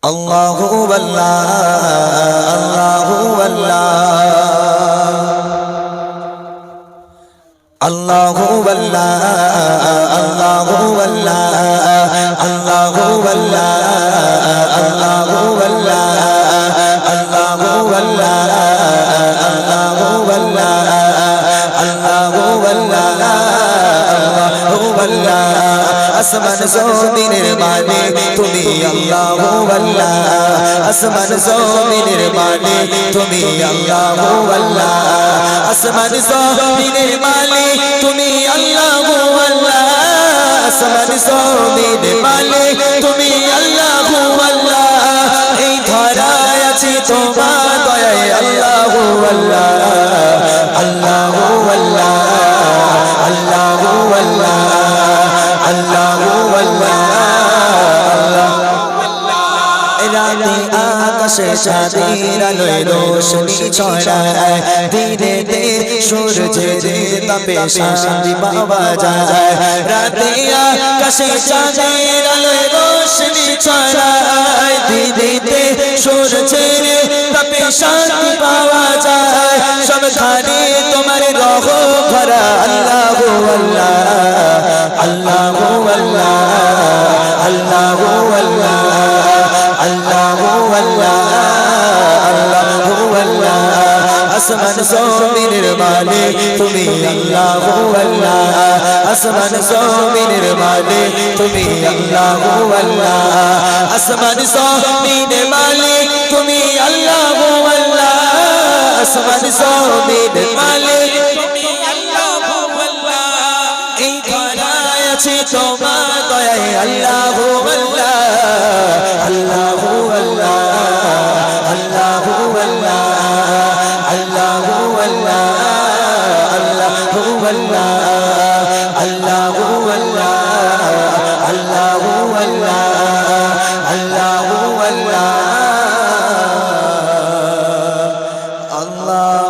আল্লাহু আল্লাহ আল্লাহু আল্লাহ আল্লাহু আল্লাহ আল্লাহু আল্লাহ আল্লাহু আল্লাহ আল্লাহু আল্লাহ আল্লাহু আল্লাহ আল্লাহু আল্লাহ আল্লাহু আল্লাহ আল্লাহু আল্লাহ আসমান জমিনের মালিক তুমি আল্লাহু আল্লাহ আসমান জমিনের মালিক তুমি আল্লাহু আল্লাহ আসমান জমিনের মালিক তুমি আল্লাহু আল্লাহ আসমান জমিনের মালিক তুমি আল্লাহু আল্লাহ এই ধরায় আছি তোমার দয়ায় আল্লাহু আল্লাহ আল্লাহু আল্লাহ আল্লাহু আল্লাহ আল্লাহু আল্লাহ রাতে আকাশে চাঁদের আলোয় রোশনি ছড়ায় ধীরে ধীরে সূর্যের তাপে শান্তি পাওয়া যায় রাতে আকাশে চাঁদের আলোয় রোশনি ছড়ায় ধীরে ধীরে সূর্যের তাপে শান্তি পাওয়া যায় সবখানে তোমার রহম ভরা আল্লাহু আল্লাহ আল্লাহু আল্লাহ আল্লাহু আল্লাহ আল্লাহু আল্লাহ আল্লাহু আল্লাহ আসমান জমিনের মালিক তুমি আল্লাহু আল্লাহ আসমান জমিনের মালিক তুমি আল্লাহু আল্লাহ আসমান জমিনের মালিক তুমি আল্লাহু আল্লাহ আসমান জমিনের মালিক তুমি আল্লাহু আল্লাহ এই ধরায় আছে তোমার দয়ায় আল্লাহু আল্লাহ আল্লাহু আল্লাহ আল্লাহু আল্লাহ আল্লাহু আল্লাহ আল্লাহু আল্লাহ আল্লাহু আল্লাহ আল্লাহু আল্লাহ আল্লাহু আল্লাহ আল্লাহ